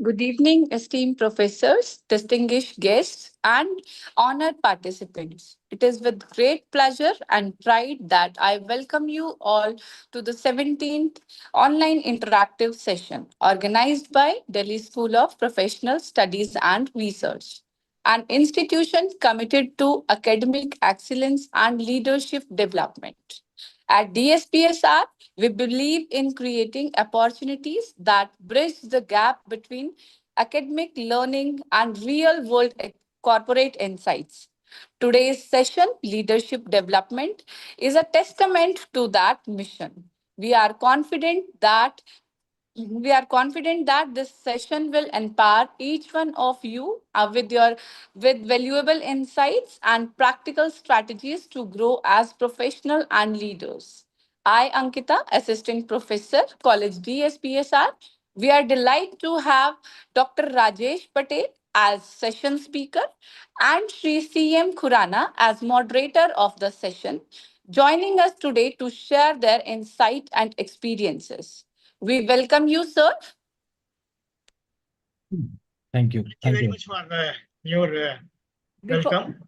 Good evening, esteemed professors, distinguished guests, and honored participants. It is with great pleasure and pride that I welcome you all to the 17th online interactive session organized by Delhi School of Professional Studies and Research, an institution committed to academic excellence and leadership development. At DSPSR, we believe in creating opportunities that bridge the gap between academic learning and real world corporate insights. Today's session, Leadership Development, is a testament to that mission. We are confident that this session will empower each one of you with valuable insights and practical strategies to grow as professional and leaders. I, Ankita, Assistant Professor, College DSPSR. We are delighted to have Dr. Rajesh Patel as session speaker and Sri CM Khurana as moderator of the session, joining us today to share their insight and experiences. We welcome you, sir. Thank you. Thank you Thank very you. much for your Before, welcome.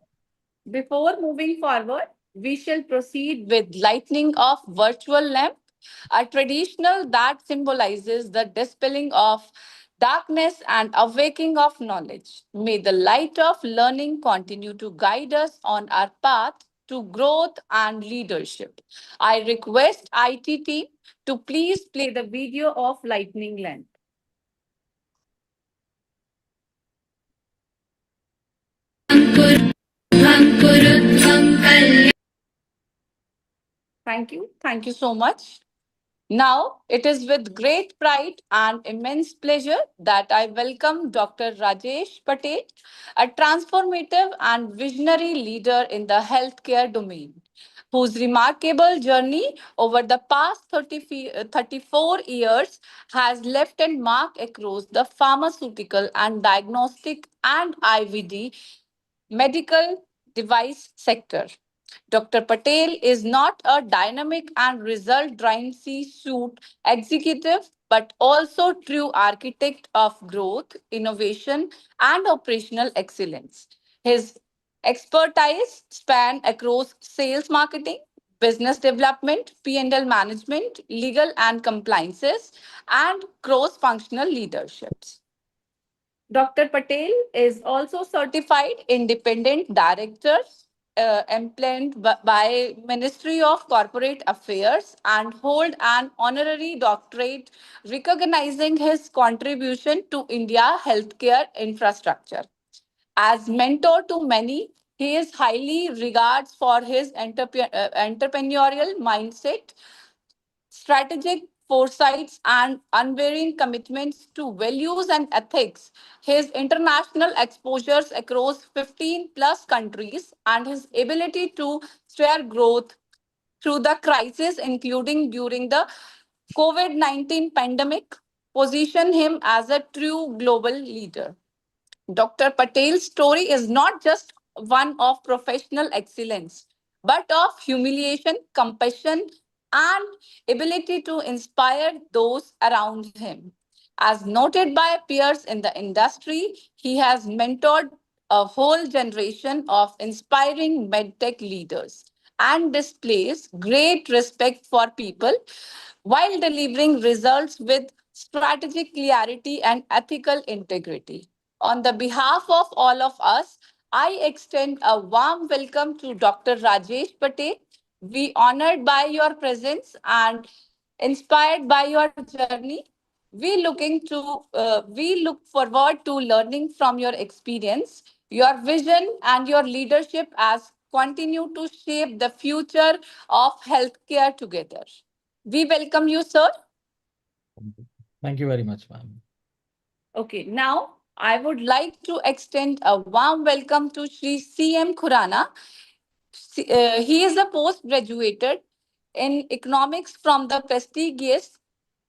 before moving forward, we shall proceed with lighting of virtual lamp, a traditional that symbolizes the dispelling of darkness and awakening of knowledge. May the light of learning continue to guide us on our path to growth and leadership. I request IT team to please play the video of lightning lamp. Thank you. Thank you so much. Now, it is with great pride and immense pleasure that I welcome Dr. Rajesh Patel, a transformative and visionary leader in the healthcare domain, whose remarkable journey over the past 34 years has left a mark across the pharmaceutical and diagnostic and IVD medical device sector. Dr. Patel is not a dynamic and result driven C-suite executive, but also true architect of growth, innovation, and operational excellence. His expertise span across sales marketing, business development, P&L management, legal and compliances, and cross-functional leaderships. Dr. Patel is also certified independent director employed by Ministry of Corporate Affairs and hold an honorary doctorate recognizing his contribution to India healthcare infrastructure. As mentor to many, he is highly regarded for his entrepreneurial mindset, strategic foresights, and unwavering commitments to values and ethics. His international exposures across 15 plus countries and his ability to steer growth through the crisis, including during the COVID 19 pandemic, position him as a true global leader. Dr. Patel's story is not just one of professional excellence, but of humiliation, compassion, and ability to inspire those around him. As noted by peers in the industry, he has mentored a whole generation of inspiring medtech leaders and displays great respect for people while delivering results with strategic clarity and ethical integrity. On the behalf of all of us, I extend a warm welcome to Dr. Rajesh Patel. We honored by your presence and inspired by your journey. We look forward to learning from your experience, your vision, and your leadership as continue to shape the future of healthcare together. We welcome you, sir. Thank you very much, ma'am. Okay, now I would like to extend a warm welcome to Sri CM Khurana. He is a postgraduate in economics from the prestigious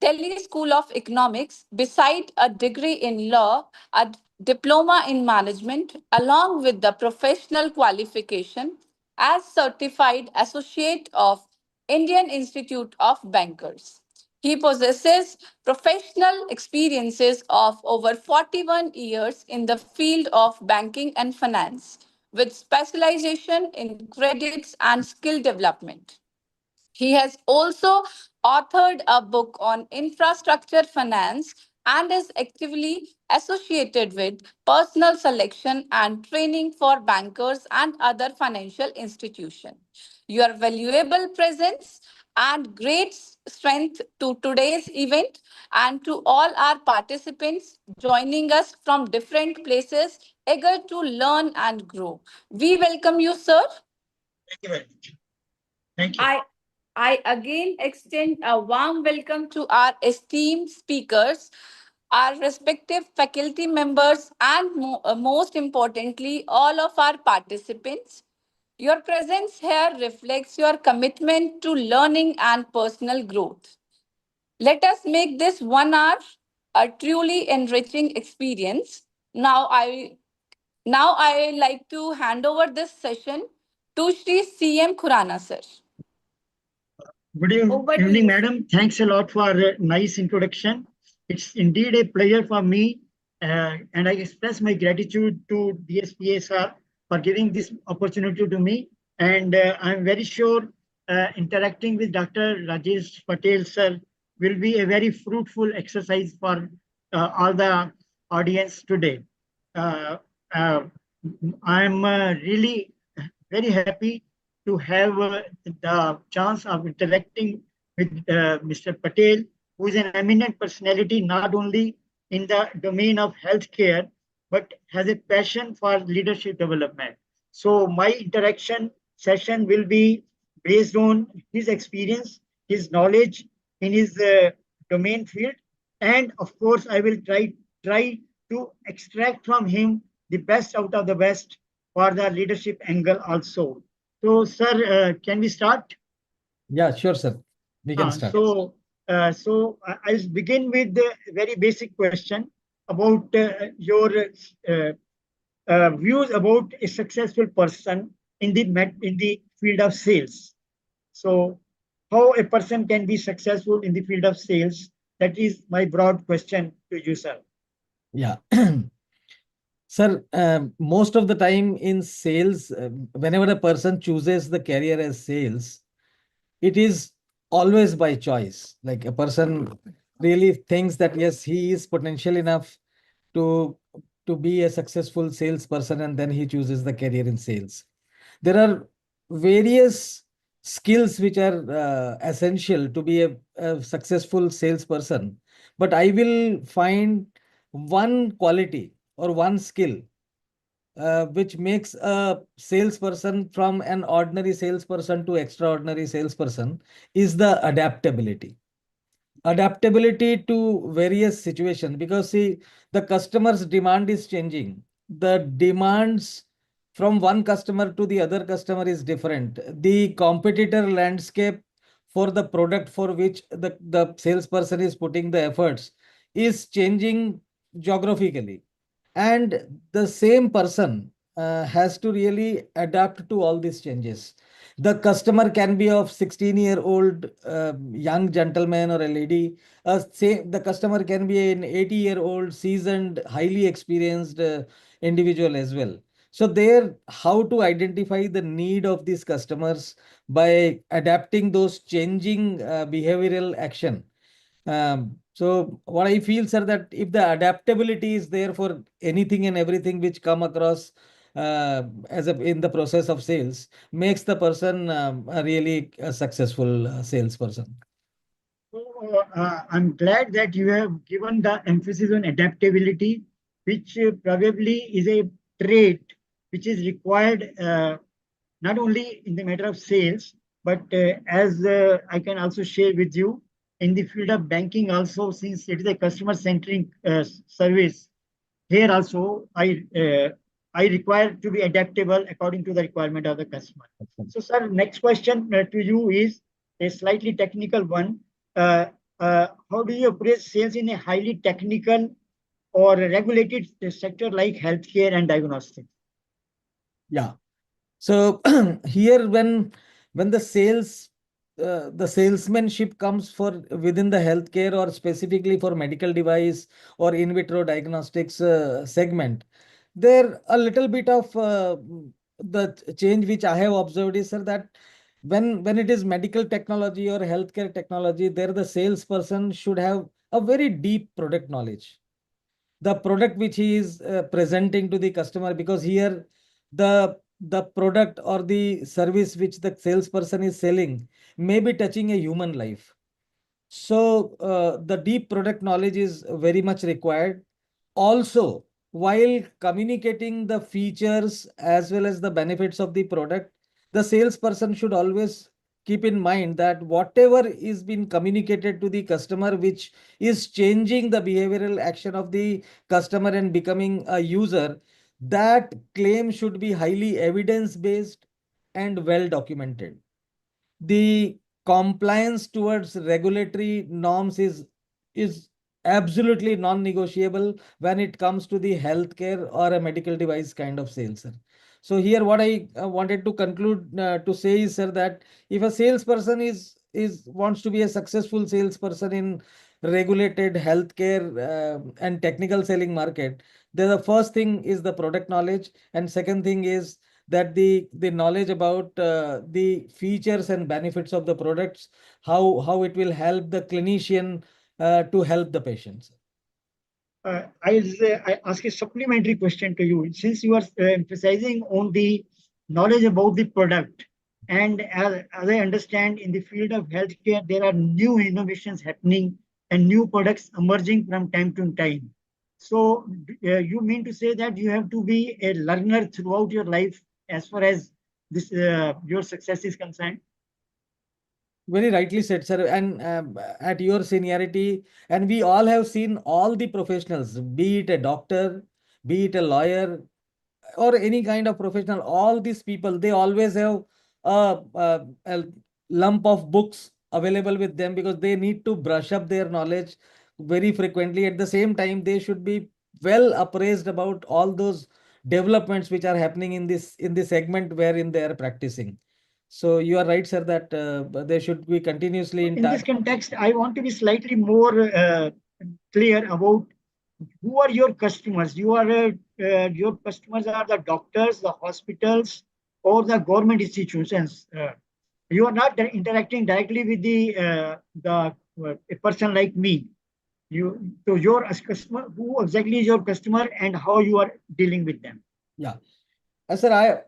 Delhi School of Economics, beside a degree in law, a diploma in management, along with the professional qualification as certified associate of Indian Institute of Bankers. He possesses professional experiences of over 41 years in the field of banking and finance, with specialization in credits and skill development. He has also authored a book on infrastructure finance and is actively associated with personal selection and training for bankers and other financial institutions. Your valuable presence and great strength to today's event and to all our participants joining us from different places eager to learn and grow. We welcome you, sir. Thank you very much. Thank you. I again extend a warm welcome to our esteemed speakers, our respective faculty members, and most importantly, all of our participants. Your presence here reflects your commitment to learning and personal growth. Let us make this 1 hour a truly enriching experience. Now I like to hand over this session to Shri CM Khurana sir. Over to Evening, you, sir. madam. Thanks a lot for a nice introduction. It's indeed a pleasure for me, and I express my gratitude to DSPA sir for giving this opportunity to me. And I'm very sure interacting with Dr. Rajesh Patel sir will be a very fruitful exercise for all the audience today. Uh, uh, I'm really very happy to have the chance of interacting with Mr. Patel, who is an eminent personality not only in the domain of healthcare, but has a passion for leadership development. So my interaction session will be based on his experience, his knowledge in his domain field, and of course, I will try to extract from him the best out of the best for the leadership angle also. So, sir, can we start? Yeah, sure, sir. We can start. I'll begin with a very basic question about your views about a successful person in the field of sales. So, how a person can be successful in the field of sales? That is my broad question to you, sir. Yeah. Sir, most of the time in sales, whenever a person chooses the career as sales, it is always by choice. Like a person really thinks that yes, he is potential enough to to be a successful salesperson, and then he chooses the career in sales. There are various skills which are essential to be a successful salesperson, but I will find one quality or one skill which makes a salesperson from an ordinary salesperson to extraordinary salesperson is the adaptability to various situations, because see, the customer's demand is changing. The demands from one customer to the other customer is different. The competitor landscape for the product for which the salesperson is putting the efforts is changing geographically, and the same person has to really adapt to all these changes. The customer can be of 16-year-old young gentleman or a lady. Say the customer can be an 80-year-old seasoned, highly experienced individual as well. So there, how to identify the need of these customers by adapting those changing behavioral action. So what I feel, sir, that if the adaptability is there for anything and everything which come across in the process of sales, makes the person a really successful salesperson. So, I'm glad that you have given the emphasis on adaptability, which probably is a trait which is required not only in the matter of sales, but as I can also share with you in the field of banking also, since it is a customer-centric service. Here also, I require to be adaptable according to the requirement of the customer. So, sir, next question to you is a slightly technical one. Uh, how do you approach sales in a highly technical or regulated sector like healthcare and diagnostics? Yeah. So here, when the sales the salesmanship comes for within the healthcare or specifically for medical device or in vitro diagnostics segment, there a little bit of the change which I have observed is, sir, that when it is medical technology or healthcare technology, there the salesperson should have a very deep product knowledge, the product which he is presenting to the customer, because here the product or the service which the salesperson is selling may be touching a human life. So the deep product knowledge is very much required. Also, while communicating the features as well as the benefits of the product, the salesperson should always keep in mind that whatever is being communicated to the customer, which is changing the behavioral action of the customer and becoming a user, that claim should be highly evidence based and well documented. The compliance towards regulatory norms is absolutely non-negotiable when it comes to the healthcare or a medical device kind of sales, sir. So here what I wanted to conclude to say is, sir, that if a salesperson is wants to be a successful salesperson in regulated healthcare and technical selling market, then the first thing is the product knowledge, and second thing is that the knowledge about the features and benefits of the products, how it will help the clinician to help the patients. I ask a supplementary question to you. Since you are emphasizing on the knowledge about the product, and as I understand, in the field of healthcare, there are new innovations happening and new products emerging from time to time. So, you mean to say that you have to be a learner throughout your life as far as this your success is concerned? Very rightly said, sir. And at your seniority, and we all have seen all the professionals, be it a doctor, be it a lawyer, or any kind of professional, all these people, they always have a lump of books available with them because they need to brush up their knowledge very frequently. At the same time, they should be well appraised about all those developments which are happening in this segment wherein they are practicing. So you are right, sir, that they should be continuously in In this touch. context, I want to be slightly more clear about who are your customers. Your customers are the doctors, the hospitals, or the government institutions. You are not interacting directly with a person like me. So your customer, who exactly is your customer, and how you are dealing with them. Yeah. Sir,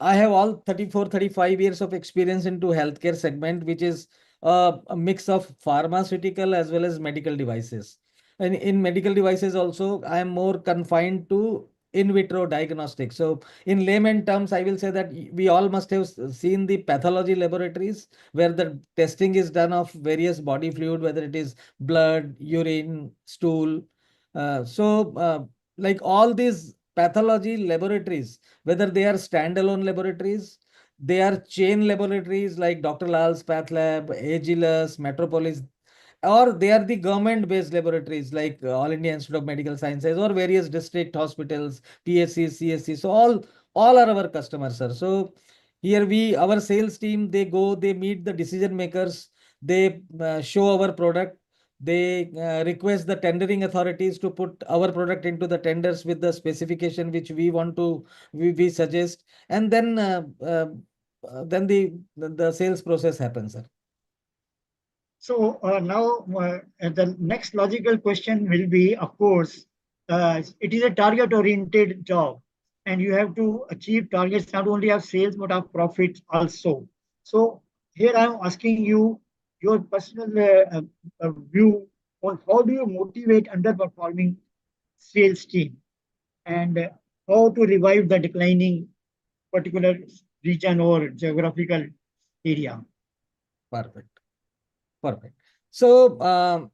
I have all 34, 35 years of experience into healthcare segment, which is a mix of pharmaceutical as well as medical devices. And in medical devices also, I am more confined to in vitro diagnostics. So in layman terms, I will say that we all must have seen the pathology laboratories where the testing is done of various body fluid, whether it is blood, urine, stool. Like all these pathology laboratories, whether they are standalone laboratories, they are chain laboratories like Dr. Lal's Path Lab, Agilus, Metropolis, or they are the government-based laboratories like All India Institute of Medical Sciences or various district hospitals, PSCs, CSCs. So all are our customers, sir. So here our sales team, they go, they meet the decision makers, they show our product, they request the tendering authorities to put our product into the tenders with the specification which we want to we suggest, and then the sales process happens, sir. So now the next logical question will be, of course, it is a target-oriented job, and you have to achieve targets not only of sales but of profits also. So here I am asking you your personal view on how do you motivate underperforming sales team, and how to revive the declining particular region or geographical area. Perfect. Perfect. So,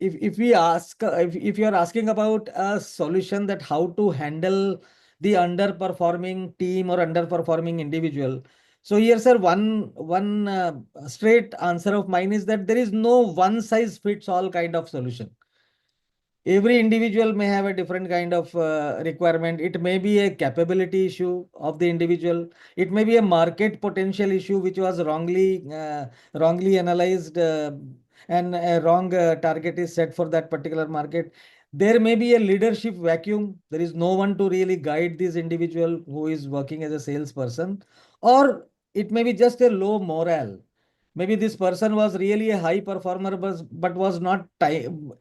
if we ask, if you are asking about a solution that how to handle the underperforming team or underperforming individual, so here, sir, one straight answer of mine is that there is no one size fits all kind of solution. every individual may have a different kind of requirement. It may be a capability issue of the individual. It may be a market potential issue which was wrongly analyzed, and a wrong target is set for that particular market. There may be a leadership vacuum. There is no one to really guide this individual who is working as a salesperson, or it may be just a low morale. Maybe this person was really a high performer, but was not time,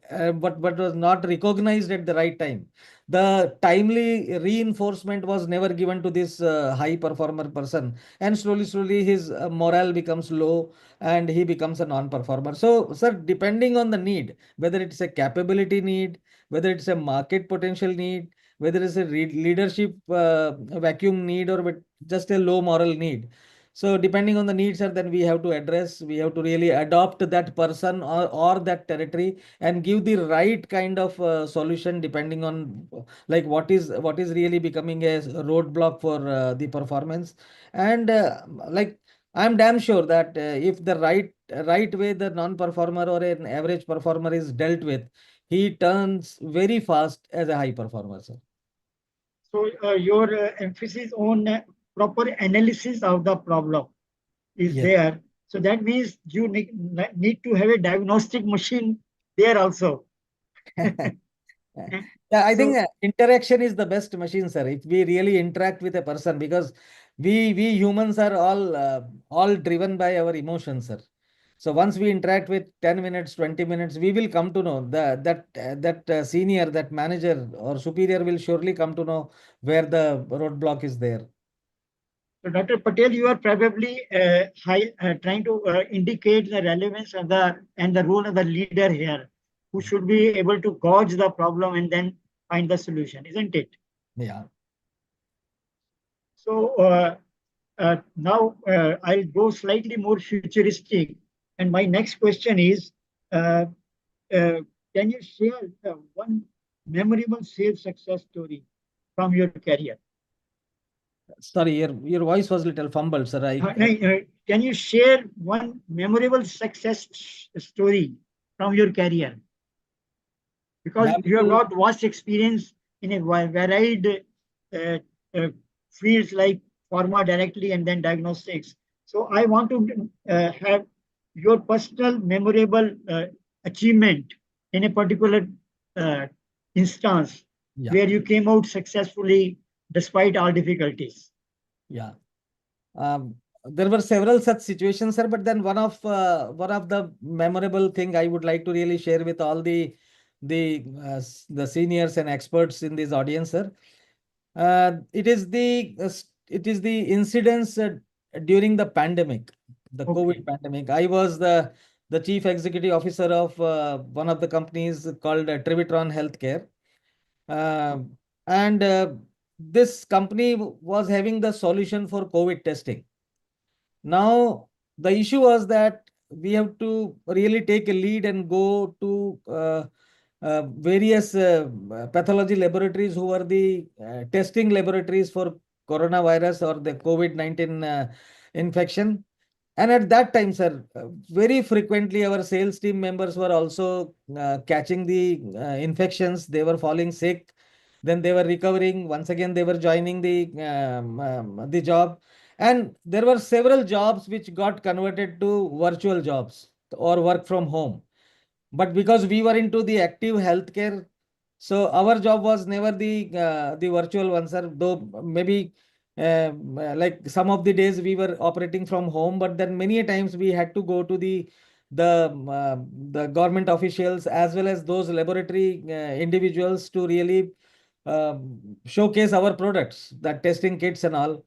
but was not recognized at the right time. The timely reinforcement was never given to this high performer person, and slowly his morale becomes low, and he becomes a non-performer. So, sir, depending on the need, whether it's a capability need, whether it's a market potential need, whether it's a leadership vacuum need, or just a low moral need. So depending on the needs, are then we have to address, we have to really adopt that person, or that territory, and give the right kind of solution depending on like what is really becoming a roadblock for the performance. And like I'm damn sure that if the right way the non-performer or an average performer is dealt with, he turns very fast as a high performer, sir. So your emphasis on proper analysis of the problem is Yes. there. So that means you need to have a diagnostic machine there also. Yeah, I think So interaction is the best machine, sir. If we really interact with a person, because we humans are all driven by our emotions, sir. So once we interact with 10 minutes, 20 minutes, we will come to know that senior, that manager or superior will surely come to know where the roadblock is there. So, Dr. Patel, you are probably trying to indicate the relevance of the role of the leader here, who should be able to gauge the problem and then find the solution, isn't it? Yeah. So now I'll go slightly more futuristic, and my next question is, uh, can you share one memorable sales success story from your career? Sorry, your voice was little fumbled, sir. No, can you share one memorable success story from your career? Because you have memorable. got vast experience in a varied uh, uh, fields like pharma directly and then diagnostics. So I want to have your personal memorable achievement in a particular uh, instance Yeah, where you came out successfully despite all difficulties. yeah. Um, there were several such situations, sir, but then one of the memorable thing I would like to really share with all the seniors and experts in this audience, sir. It is the incidents during the pandemic, the COVID Okay. pandemic. I was the chief executive officer of one of the companies called Trivitron Healthcare. And this company was having the solution for COVID testing. Now, the issue was that we have to really take a lead and go to various pathology laboratories who are the testing laboratories for coronavirus or the COVID-19 infection. And at that time, sir, very frequently our sales team members were also catching the infections. They were falling sick. Then they were recovering. Once again, they were joining the job. And there were several jobs which got converted to virtual jobs or work from home. But because we were into the active healthcare, so our job was never the virtual one, sir. Though maybe like some of the days we were operating from home, but then many a times we had to go to the government officials as well as those laboratory individuals to really showcase our products, the testing kits and all.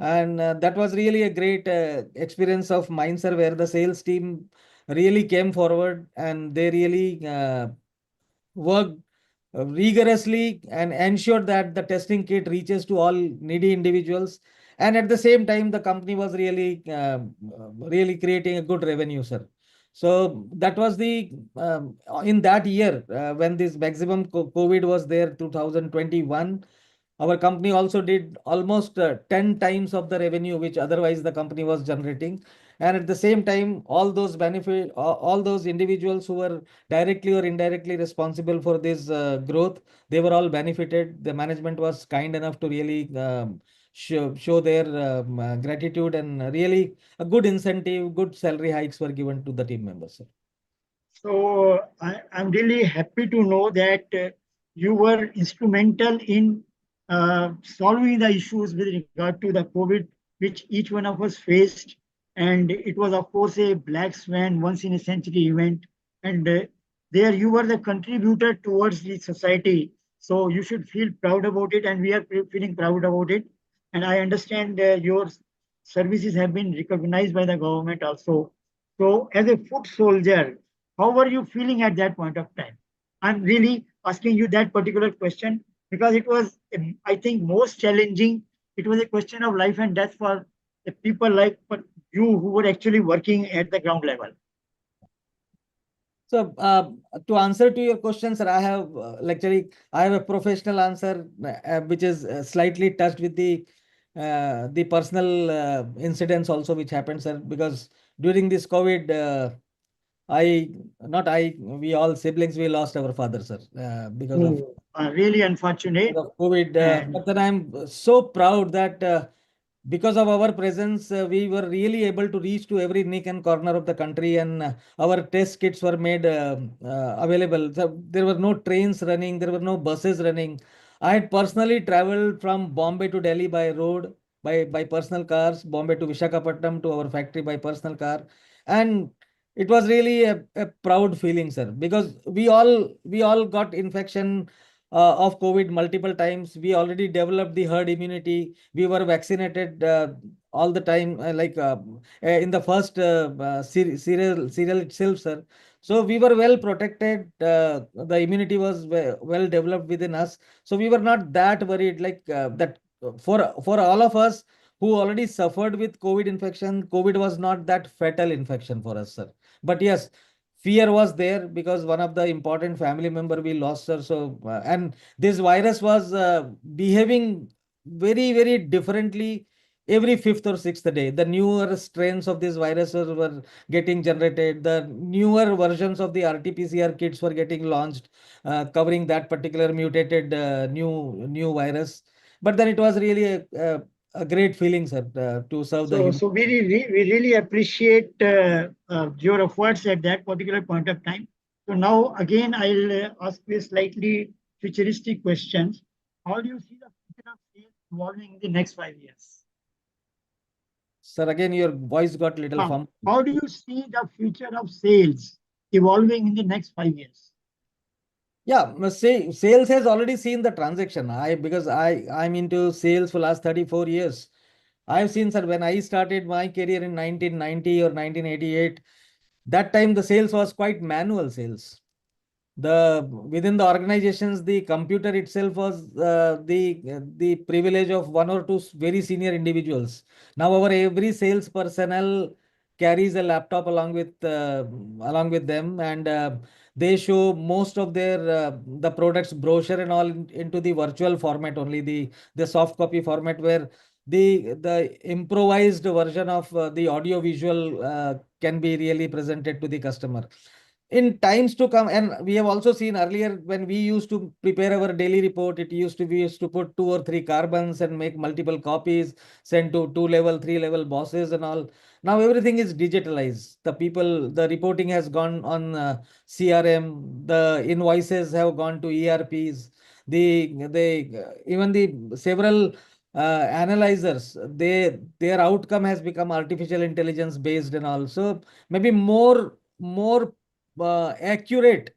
And that was really a great experience of mine, sir, where the sales team really came forward and they really worked rigorously and ensured that the testing kit reaches to all needy individuals. And at the same time, the company was really creating a good revenue, sir. So that was in that year when this maximum COVID was there, 2021. Our company also did almost 10 times of the revenue which otherwise the company was generating. And at the same time, all those individuals who were directly or indirectly responsible for this growth, they were all benefited. The management was kind enough to really show their gratitude, and really a good incentive, good salary hikes were given to the team members, sir. So I'm really happy to know that you were instrumental in solving the issues with regard to the COVID, which each one of us faced. And it was, of course, a black swan, once in a century event. And there you were the contributor towards the society. So you should feel proud about it, and we are feeling proud about it. And I understand your services have been recognized by the government also. So, as a foot soldier, how were you feeling at that point of time? I'm really asking you that particular question because it was, I think, most challenging. It was a question of life and death for the people like you who were actually working at the ground level. So, to answer to your question, sir, I have a professional answer, which is slightly touched with the personal incidents also which happened, sir. Because during this COVID, I not I we all siblings, we lost our father, sir, Oh, really unfortunate. because of COVID. And But then I'm so proud that because of our presence, we were really able to reach to every nick and corner of the country, and our test kits were made available. So there were no trains running, there were no buses running. I had personally traveled from Bombay to Delhi by road, by personal cars, Bombay to Visakhapatnam to our factory by personal car, and it was really a proud feeling, sir, because we all got infection of COVID multiple times. We already developed the herd immunity. We were vaccinated all the time, in the first serial itself, sir. So we were well protected. The immunity was well developed within us. So we were not that worried. That for all of us who already suffered with COVID infection, COVID was not that fatal infection for us, sir. But yes, fear was there because one of the important family member we lost, sir. So and this virus was behaving very differently every fifth or sixth day. The newer strains of these viruses were getting generated. The newer versions of the RT-PCR kits were getting launched, covering that particular mutated new virus. But then it was really a great feeling, sir, to serve the human. so we really appreciate your efforts at that particular point of time. So now again, I'll ask you a slightly futuristic questions. How do you see the future of sales evolving in the next 5 years? Sir, again, your voice got little fumbled. How do you see the future of sales evolving in the next 5 years? Yeah, must say sales has already seen the transaction. Because I'm into sales for last 34 years. I've seen, sir, when I started my career in 1990 or 1988, that time the sales was quite manual sales. The within the organizations, the computer itself was the privilege of one or two very senior individuals. Now our every sales personnel carries a laptop along with them, and they show most of their the products brochure and all into the virtual format only, the soft copy format, where the improvised version of the audio visual can be really presented to the customer in times to come. And we have also seen earlier, when we used to prepare our daily report, we used to put 2 or 3 carbons and make multiple copies, send to 2 level 3 level bosses and all. Now everything is digitalized. The reporting has gone on CRM, the invoices have gone to ERPs, even the several analyzers, their outcome has become artificial intelligence based and all. So maybe more accurate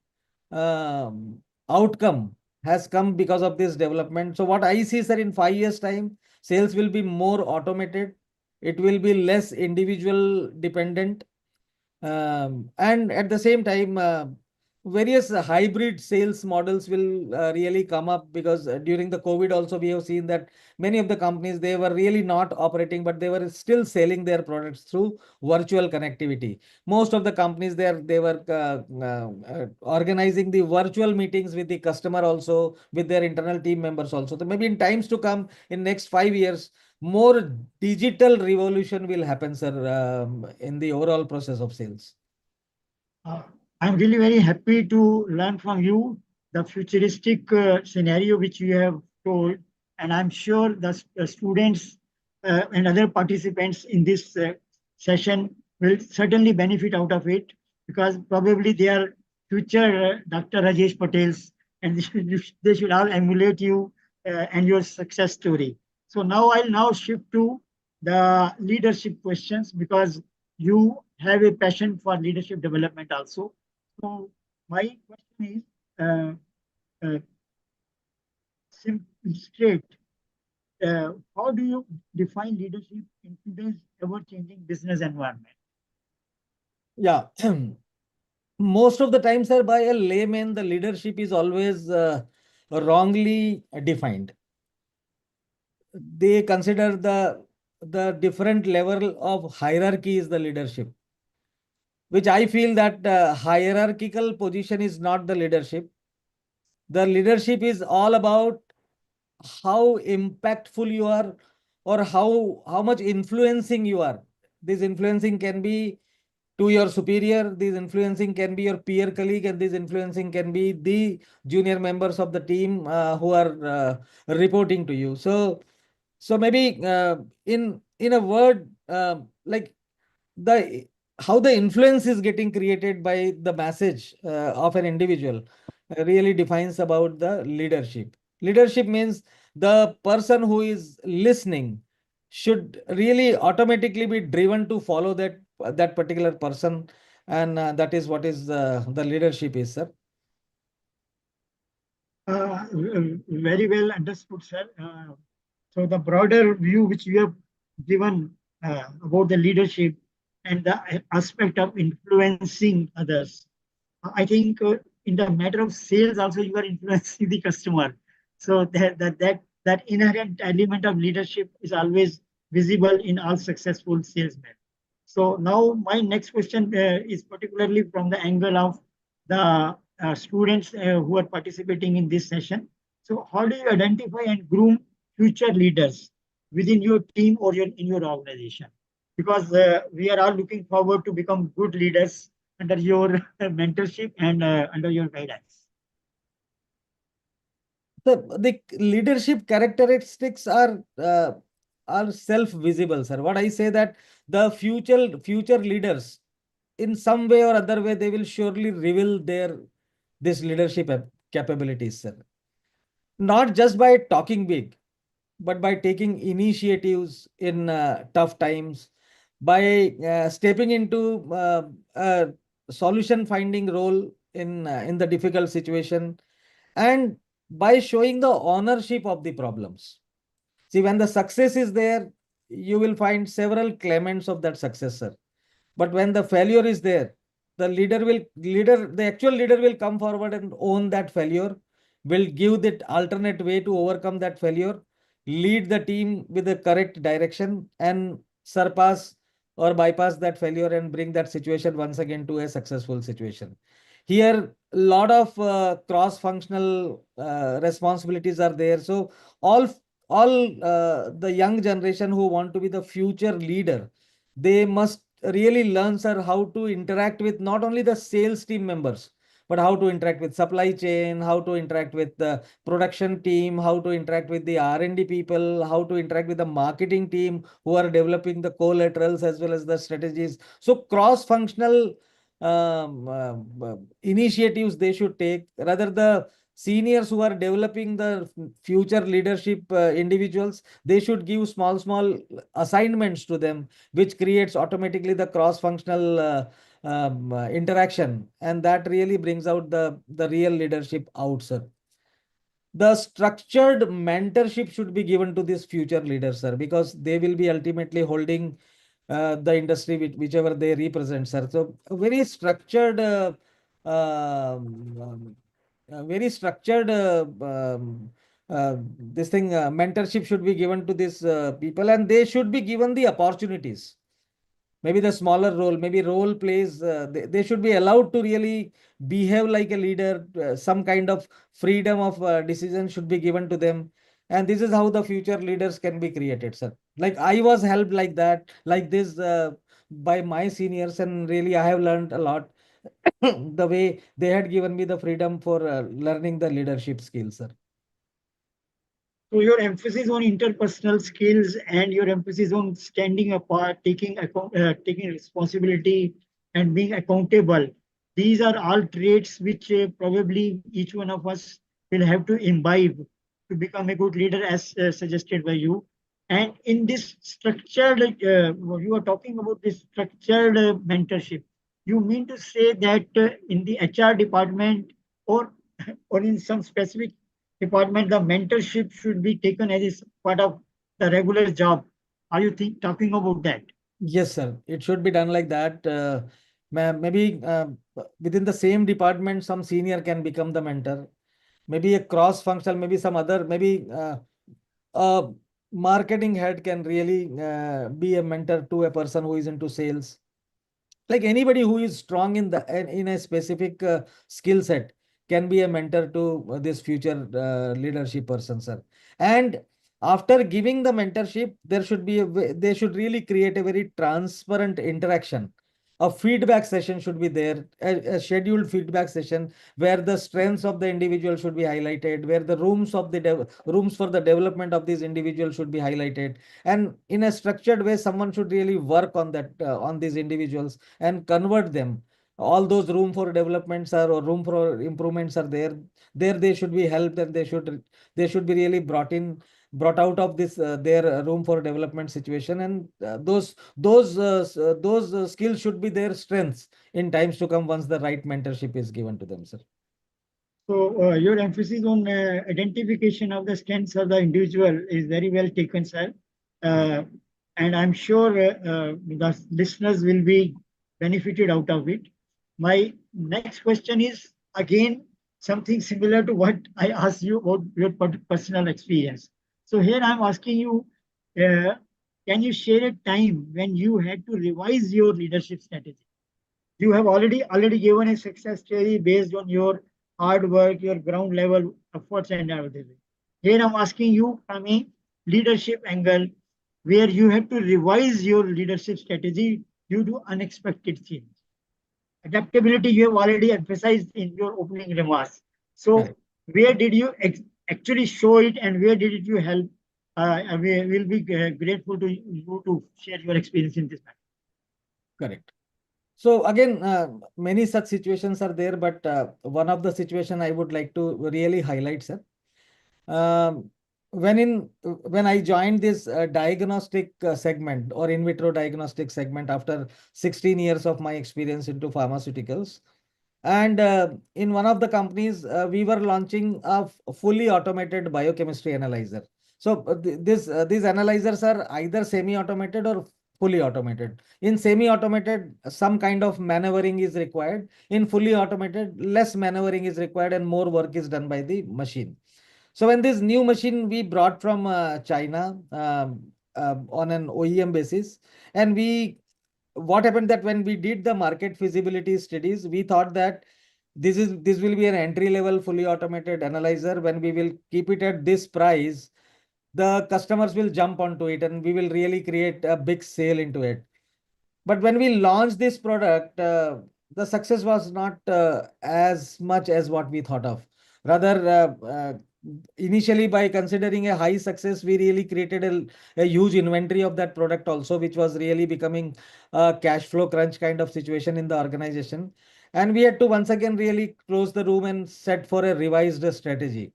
outcome has come because of this development. So what I see, sir, in 5 years' time, sales will be more automated. It will be less individual dependent. And at the same time, various hybrid sales models will really come up, because during the COVID also we have seen that many of the companies, they were really not operating, but they were still selling their products through virtual connectivity. Most of the companies they were organizing the virtual meetings with the customer also, with their internal team members also. So maybe in times to come, in next 5 years, more digital revolution will happen, sir, in the overall process of sales. Uh, I'm really very happy to learn from you the futuristic scenario which you have told, and I'm sure the students and other participants in this session will certainly benefit out of it because probably they are future Dr. Rajesh Patels, and they should all emulate you and your success story. So now I'll now shift to the leadership questions because you have a passion for leadership development also. So my question is uh, simple, straight. How do you define leadership in today's ever-changing business environment? Yeah. Most of the time, sir, by a layman, the leadership is always wrongly defined. They consider the different level of hierarchy is the leadership, which I feel that hierarchical position is not the leadership. The leadership is all about how impactful you are or how much influencing you are. This influencing can be to your superior, this influencing can be your peer colleague, and this influencing can be the junior members of the team who are reporting to you. So maybe in a word, like the how the influence is getting created by the message of an individual really defines about the leadership. Leadership means the person who is listening should really automatically be driven to follow that particular person, and that is what is the leadership is, sir. Very well understood, sir. So the broader view which you have given about the leadership and the aspect of influencing others, I think in the matter of sales also you are influencing the customer. So that inherent element of leadership is always visible in all successful salesmen. So now my next question is particularly from the angle of the students who are participating in this session. So how do you identify and groom future leaders within your team or in your organization? Because we are all looking forward to become good leaders under your mentorship and under your guidance. The leadership characteristics are self-visible, sir. What I say that the future leaders, in some way or other way, they will surely reveal their this leadership capabilities, sir. Not just by talking big, but by taking initiatives in tough times, by stepping into a solution finding role in the difficult situation, and by showing the ownership of the problems. See, when the success is there, you will find several claimants of that success, sir. But when the failure is there, the actual leader will come forward and own that failure, will give that alternate way to overcome that failure, lead the team with the correct direction, and surpass or bypass that failure and bring that situation once again to a successful situation. Here, a lot of cross-functional responsibilities are there. So all the young generation who want to be the future leader, they must really learn, sir, how to interact with not only the sales team members, but how to interact with supply chain, how to interact with the production team, how to interact with the R&D people, how to interact with the marketing team who are developing the collaterals as well as the strategies. So cross-functional initiatives they should take. Rather, the seniors who are developing the future leadership individuals, they should give small assignments to them, which creates automatically the cross-functional interaction, and that really brings out the real leadership out, sir. The structured mentorship should be given to these future leaders, sir, because they will be ultimately holding the industry whichever they represent, sir. So a very structured very structured this thing mentorship should be given to these people, and they should be given the opportunities. Maybe the smaller role, maybe role plays, they should be allowed to really behave like a leader. Some kind of freedom of decision should be given to them, and this is how the future leaders can be created, sir. Like I was helped like that, like this, by my seniors, and really I have learned a lot the way they had given me the freedom for learning the leadership skills, sir. So your emphasis on interpersonal skills and your emphasis on standing apart, taking responsibility, and being accountable. These are all traits which probably each one of us will have to imbibe to become a good leader, as suggested by you. And in this structured, you are talking about this structured mentorship. You mean to say that in the HR department, or or in some specific department, the mentorship should be taken as a part of the regular job? Are you talking about that? Yes, sir. It should be done like that. Maybe within the same department, some senior can become the mentor. Maybe a cross-functional, maybe some other, maybe a marketing head can really be a mentor to a person who is into sales. Like anybody who is strong in in a specific skill set can be a mentor to this future leadership person, sir. And after giving the mentorship, there should be they should really create a very transparent interaction. A feedback session should be there, a scheduled feedback session where the strengths of the individual should be highlighted, where the rooms of the rooms for the development of these individuals should be highlighted, and in a structured way, someone should really work on that on these individuals and convert them. All those room for developments are, or room for improvements are there they should be helped, and they should be really brought out of this their room for development situation, and those skills should be their strengths in times to come once the right mentorship is given to them, sir. So your emphasis on identification of the strengths of the individual is very well taken, sir. Uh, and I'm sure the listeners will be benefited out of it. My next question is again something similar to what I asked you about your personal experience. So here I'm asking you, uh, can you share a time when you had to revise your leadership strategy? You have already given a success story based on your hard work, your ground level efforts, and everything. Here I'm asking you from a leadership angle where you have to revise your leadership strategy due to unexpected change. Adaptability you have already emphasized in your opening remarks. So Correct. where did you actually show it, and where did you help? We will be grateful to you to share your experience in this matter. Correct. So again, many such situations are there, but one of the situation I would like to really highlight, sir. Um, when I joined this diagnostic segment, or in vitro diagnostic segment, after 16 years of my experience into pharmaceuticals, and in one of the companies, we were launching a fully automated biochemistry analyzer. So these analyzers are either semi-automated or fully automated. In semi-automated, some kind of maneuvering is required. In fully automated, less maneuvering is required and more work is done by the machine. So when this new machine we brought from China, on an OEM basis, and what happened that when we did the market feasibility studies, we thought that this will be an entry level fully automated analyzer. When we will keep it at this price, the customers will jump onto it, and we will really create a big sale into it. But when we launched this product, the success was not as much as what we thought of. Rather, initially, by considering a high success, we really created a huge inventory of that product also, which was really becoming a cash flow crunch kind of situation in the organization. And we had to once again really close the room and set for a revised strategy.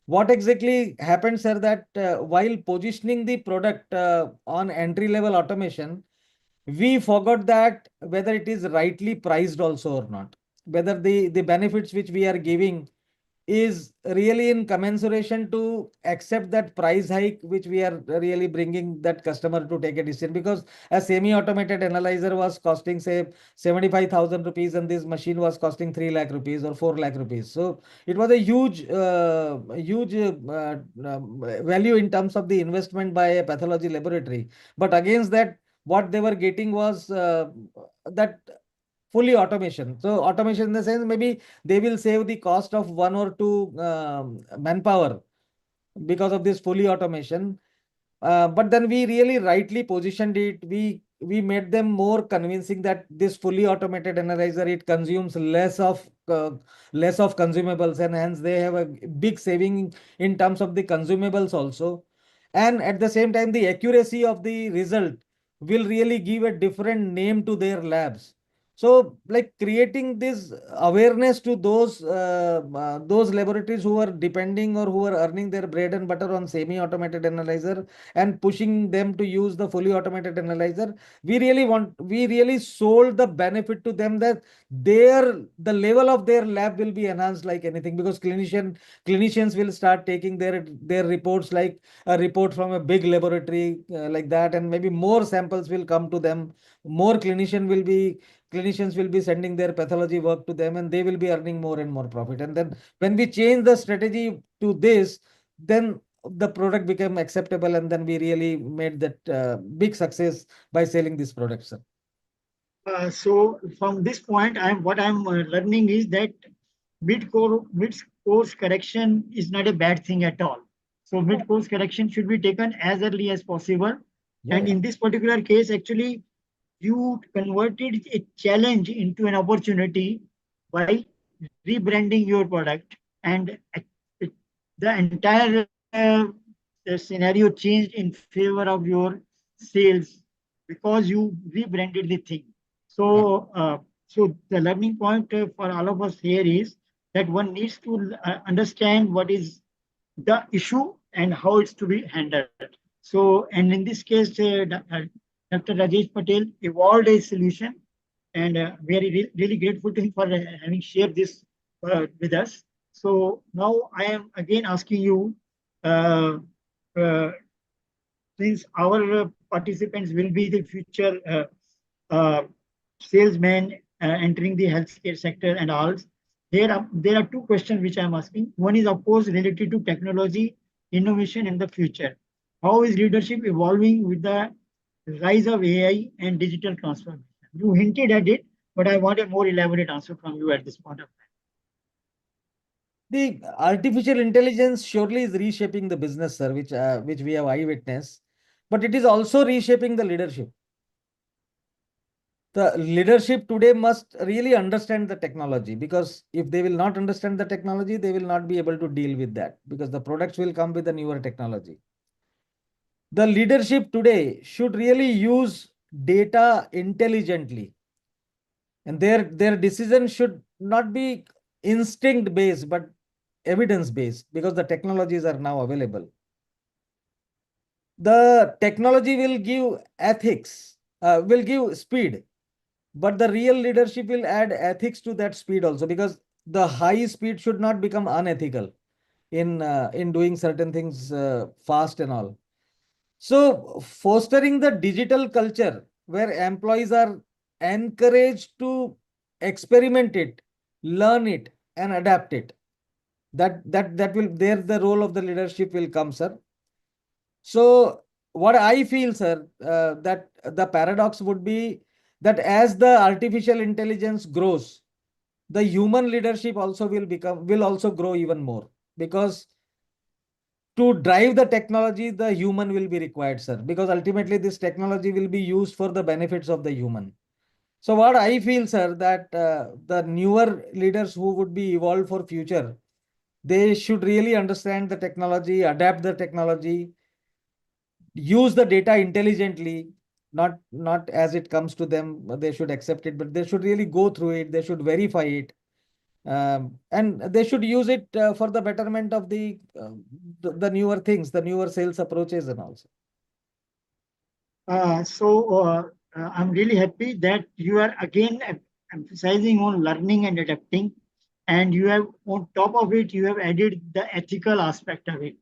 What exactly happened, sir, that while positioning the product on entry level automation, we forgot that whether it is rightly priced also or not, whether the benefits which we are giving is really in commensuration to accept that price hike which we are really bringing that customer to take a decision. Because a semi-automated analyzer was costing say 75,000 rupees, and this machine was costing 3 lakh rupees or 4 lakh rupees. So it was a huge value in terms of the investment by a pathology laboratory. But against that, what they were getting was that fully automation. So automation in the sense, maybe they will save the cost of one or two manpower because of this fully automation. but then we really rightly positioned it. We made them more convincing that this fully automated analyzer, it consumes less of consumables, and hence they have a big saving in terms of the consumables also. And at the same time, the accuracy of the result will really give a different name to their labs. So, like creating this awareness to those laboratories who are depending or who are earning their bread and butter on semi-automated analyzer, and pushing them to use the fully automated analyzer. We really sold the benefit to them that the level of their lab will be enhanced like anything, because clinicians will start taking their reports like a report from a big laboratory like that, and maybe more samples will come to them. More clinicians will be sending their pathology work to them, and they will be earning more and more profit. And then when we change the strategy to this, then the product became acceptable, and then we really made that big success by selling this product, sir. So from this point, I'm learning is that mid course correction is not a bad thing at all. So mid course correction should be taken as early as possible. Yeah, And yeah. in this particular case, actually, you converted a challenge into an opportunity by rebranding your product, and the entire the scenario changed in favor of your sales because you rebranded the thing. Yeah. So the learning point for all of us here is that one needs to understand what is the issue and how it's to be handled. So, and in this case, Dr. Rajesh Patel evolved a solution, and we are really grateful to him for having shared this with us. So now I am again asking you, uh, uh, since our participants will be the future uh, salesmen entering the healthcare sector and all, there are two questions which I'm asking. One is, of course, related to technology, innovation in the future. How is leadership evolving with the rise of AI and digital transformation? You hinted at it, but I want a more elaborate answer from you at this point of time. The artificial intelligence surely is reshaping the business, sir, which we have eyewitness, but it is also reshaping the leadership. The leadership today must really understand the technology, because if they will not understand the technology, they will not be able to deal with that, because the products will come with a newer technology. The leadership today should really use data intelligently, and their decision should not be instinct based but evidence based, because the technologies are now available. The technology will give ethics, will give speed, but the real leadership will add ethics to that speed also, because the high speed should not become unethical in doing certain things fast and all. So fostering the digital culture where employees are encouraged to experiment it, learn it, and adapt it. That will there the role of the leadership will come, sir. So what I feel, sir, that the paradox would be that as the artificial intelligence grows, the human leadership also will also grow even more, because to drive the technology, the human will be required, sir, because ultimately this technology will be used for the benefits of the human. So what I feel, sir, that the newer leaders who would be evolved for future, they should really understand the technology, adapt the technology, use the data intelligently, not as it comes to them. They should accept it, but they should really go through it. They should verify it, and they should use it for the betterment of the newer things, the newer sales approaches, and also. I'm really happy that you are again emphasizing on learning and adapting, and you have on top of it you have added the ethical aspect of it.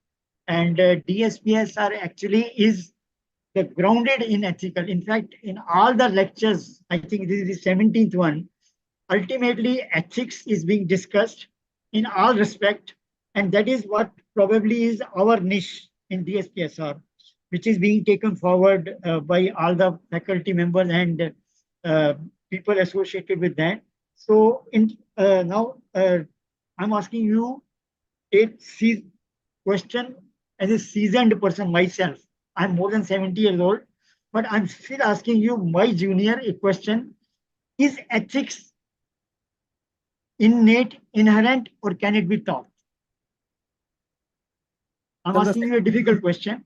And DSPS are actually is the grounded in ethical. In fact, in all the lectures, I think this is the 17th one. Ultimately, ethics is being discussed in all respect, and that is what probably is our niche in DSPSR, which is being taken forward by all the faculty members and uh, people associated with that. So, now I'm asking you a question as a seasoned person myself. I'm more than 70 years old, but I'm still asking you, my junior, a question. Is ethics innate, inherent, or can it be taught? I'm Sir, asking you a difficult question.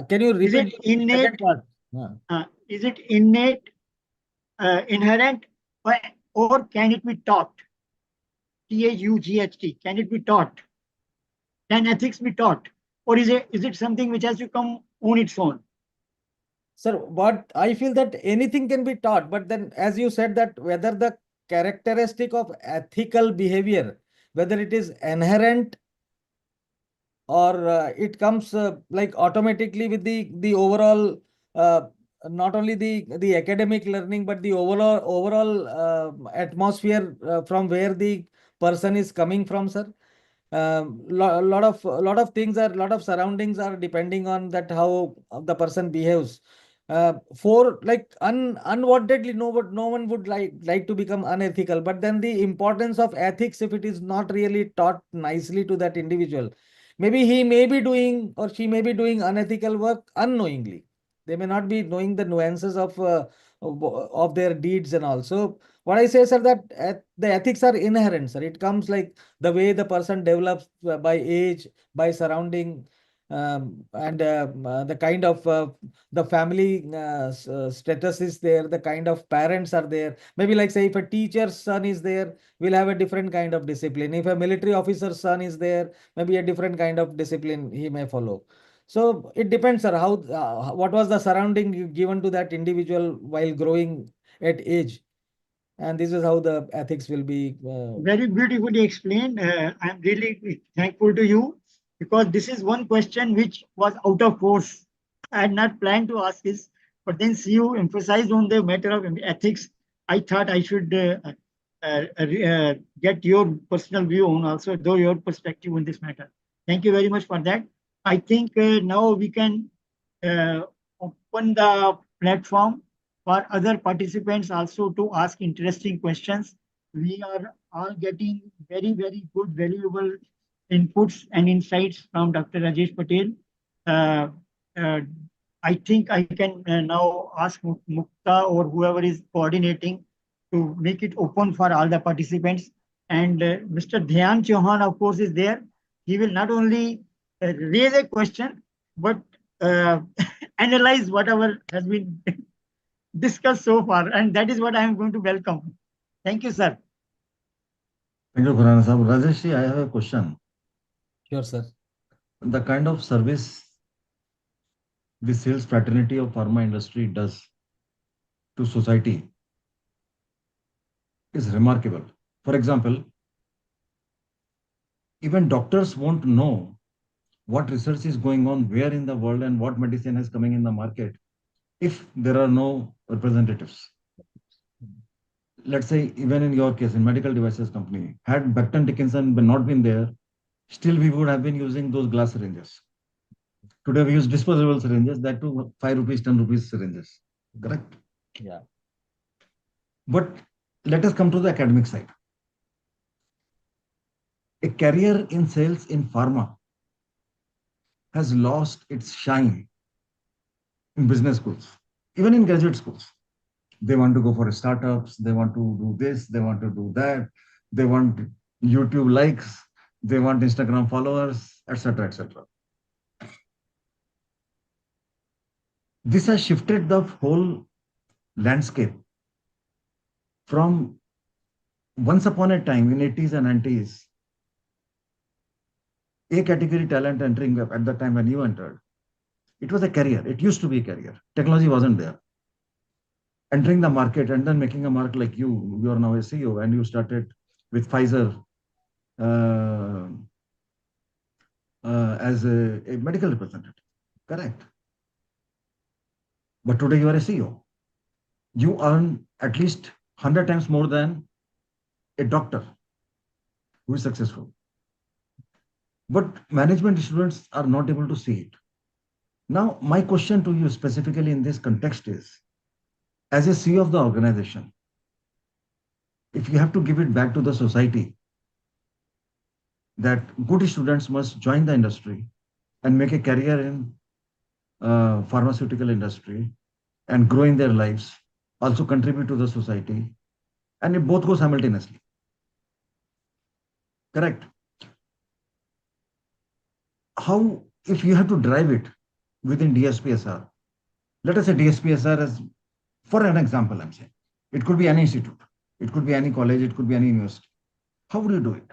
can you Is repeat it the second innate? part? Is it innate, inherent, or can it be taught? T-A-U-G-H-T. Can it be taught? Can ethics be taught? Or is it something which has to come on its own? Sir, what I feel that anything can be taught, but then as you said that whether the characteristic of ethical behavior, whether it is inherent or it comes like automatically with the overall uh, not only the academic learning but the overall atmosphere from where the person is coming from, sir. Lot of things are lot of surroundings are depending on that how the person behaves. For like unwantedly, no one would like to become unethical, but then the importance of ethics, if it is not really taught nicely to that individual, maybe he may be doing or she may be doing unethical work unknowingly. They may not be knowing the nuances of their deeds and all. So what I say, sir, that the ethics are inherent, sir. It comes like the way the person develops by age, by surrounding, and the kind of the family status is there, the kind of parents are there. Maybe like say if a teacher's son is there, we'll have a different kind of discipline. If a military officer's son is there, maybe a different kind of discipline he may follow. So it depends, sir, how what was the surrounding given to that individual while growing at age, and this is how the ethics will be. Very beautifully explained. I'm really thankful to you because this is one question which was out of course. I had not planned to ask this, but then see you emphasized on the matter of ethics. I thought I should get your personal view on also, though your perspective on this matter. Thank you very much for that. I think now we can uh, open the platform for other participants also to ask interesting questions. We are all getting very, very good, valuable inputs and insights from Dr. Rajesh Patel. Uh, uh, I think I can now ask Mukta or whoever is coordinating to make it open for all the participants. And Mr. Dhyan Chauhan, of course, is there. He will not only raise a question, but uh, analyze whatever has been discussed so far. And that is what I am going to welcome. Thank you, sir. Thank you, Khurana Sahab. Rajesh ji, I have a question. Sure, sir. The kind of service the sales fraternity of pharma industry does to society is remarkable. For example, even doctors won't know what research is going on where in the world and what medicine is coming in the market if there are no representatives. Let's say, even in your case, in medical devices company, had Becton Dickinson not been there, still we would have been using those glass syringes. Today we use disposable syringes, that too 5 rupees, 10 rupees syringes. Correct? Yeah. But let us come to the academic side. A career in sales in pharma has lost its shine in business schools, even in graduate schools. They want to go for startups, they want to do this, they want to do that, they want YouTube likes, they want Instagram followers, etc., etc. This has shifted the whole landscape from once upon a time in 80s and 90s, A category talent entering at the time when you entered. It was a career. It used to be a career. Technology wasn't there. Entering the market and then making a mark like you are now a CEO and you started with Pfizer uh, as a medical representative. Correct. But today you are a CEO. You earn at least 100 times more than a doctor who is successful. But management students are not able to see it. Now, my question to you specifically in this context is, as a CEO of the organization, if you have to give it back to the society, that good students must join the industry and make a career in pharmaceutical industry and grow in their lives, also contribute to the society, and it both go simultaneously. Correct. How, if you have to drive it within DSPSR, let us say DSPSR as, for an example, I'm saying, it could be any institute, it could be any college, it could be any university. How would you do it?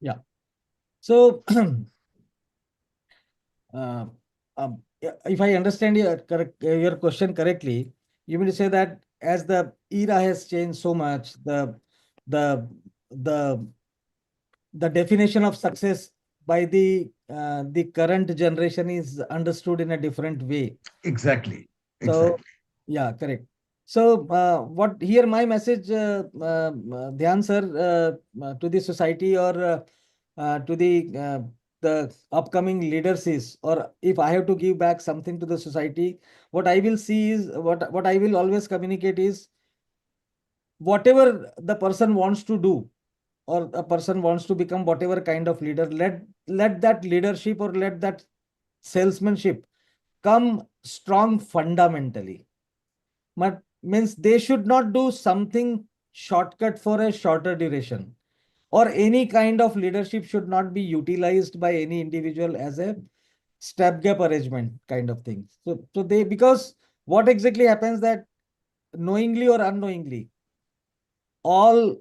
Yeah. So, uh, if I understand your question correctly, you mean to say that as the era has changed so much, the the the definition of success by the current generation is understood in a different way. Exactly. So, Exactly. yeah, correct. So, what here my message, Dhyan sir, to the society or to the upcoming leaders is, or if I have to give back something to the society, what I will see is what I will always communicate is whatever the person wants to do, or a person wants to become whatever kind of leader, let that leadership or let that salesmanship come strong fundamentally. But means they should not do something shortcut for a shorter duration, or any kind of leadership should not be utilized by any individual as a step-gap arrangement kind of thing. So they, because what exactly happens that knowingly or unknowingly, all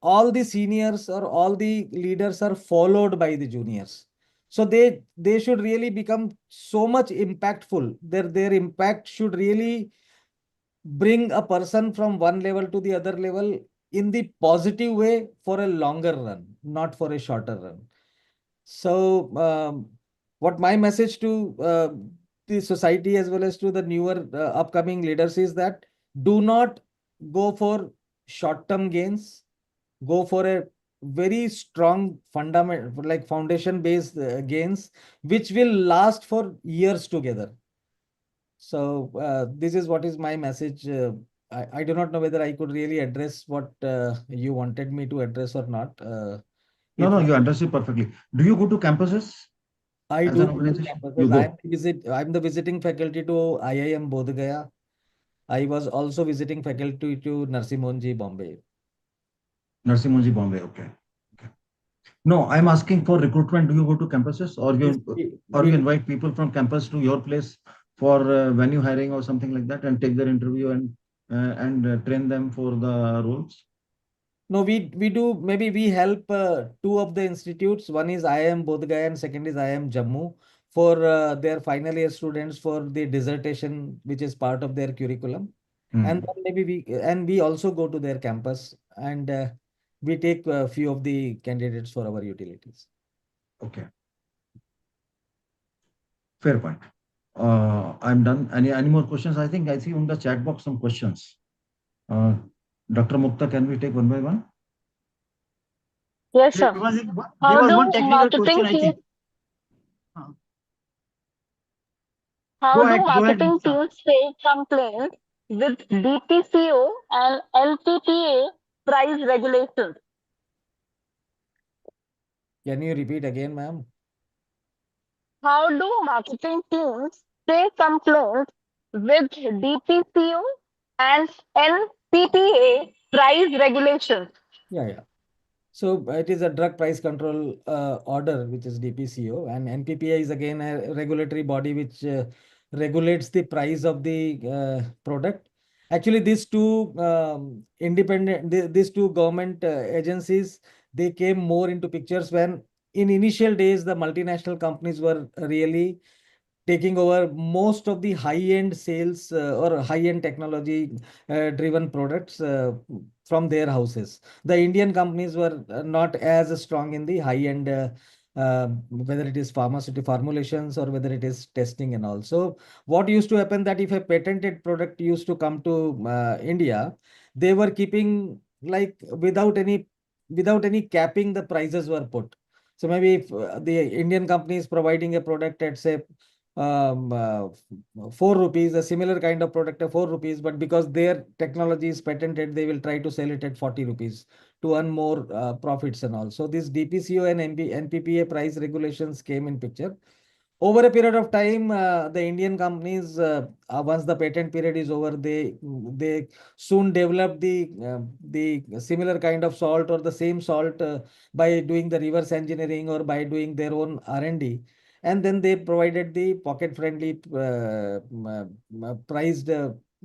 all the seniors or all the leaders are followed by the juniors. So they should really become so much impactful. Their impact should really bring a person from one level to the other level in the positive way for a longer run, not for a shorter run. So, what my message to the society as well as to the newer upcoming leaders is that do not go for short-term gains. Go for a very strong fundament, like foundation-based gains, which will last for years together. So this is what is my message. I do not know whether I could really address what you wanted me to address or not. No, If no, not, you understood perfectly. Do you go to campuses I as do an go to organization? You campuses. go. I'm the visiting faculty to IIM Bodh Gaya. I was also visiting faculty to Narsi Monji, Bombay. Nursing Homes, Bombay. Okay. Okay. No, I'm asking for recruitment. Do you go to campuses, Yes, or we you do. invite people from campus to your place for venue hiring or something like that, and take their interview and train them for the roles? No, we do. Maybe we help two of the institutes. One is IIM Bodh Gaya and second is IIM Jammu for their final year students for the dissertation, which is part of their curriculum. And Hmm. then maybe we also go to their campus and we take a few of the candidates for our utilities. Okay. Fair point. I'm done. Any more questions? I think I see on the chat box some questions. Uh, Dr. Mukta, can we take one by one? Yes, There sir. was there How was one do technical question, marketing I teams think. Uh, how Go do ahead, marketing Mukta. teams stay compliant with DPCO and LPPA price regulations? Can you repeat again, ma'am? How do marketing teams stay compliant with DPCO and LPPA price regulations? Yeah, yeah. So it is a drug price control order, which is DPCO, and NPPA is again a regulatory body which regulates the price of the product. Actually, these two these two government agencies, they came more into pictures when in initial days the multinational companies were really taking over most of the high-end sales or high-end technology driven products from their houses. The Indian companies were not as strong in the high-end, whether it is pharmaceutical formulations or whether it is testing and all. So what used to happen that if a patented product used to come to India, they were keeping like without any capping, the prices were put. So maybe if the Indian company is providing a product at say 4 rupees, a similar kind of product at 4 rupees, but because their technology is patented, they will try to sell it at 40 rupees to earn more profits and all. So this DPCO and NPPA price regulations came in picture. Over a period of time, the Indian companies, once the patent period is over, they soon develop the similar kind of salt or the same salt by doing the reverse engineering or by doing their own R&D, and then they provided the pocket-friendly, priced,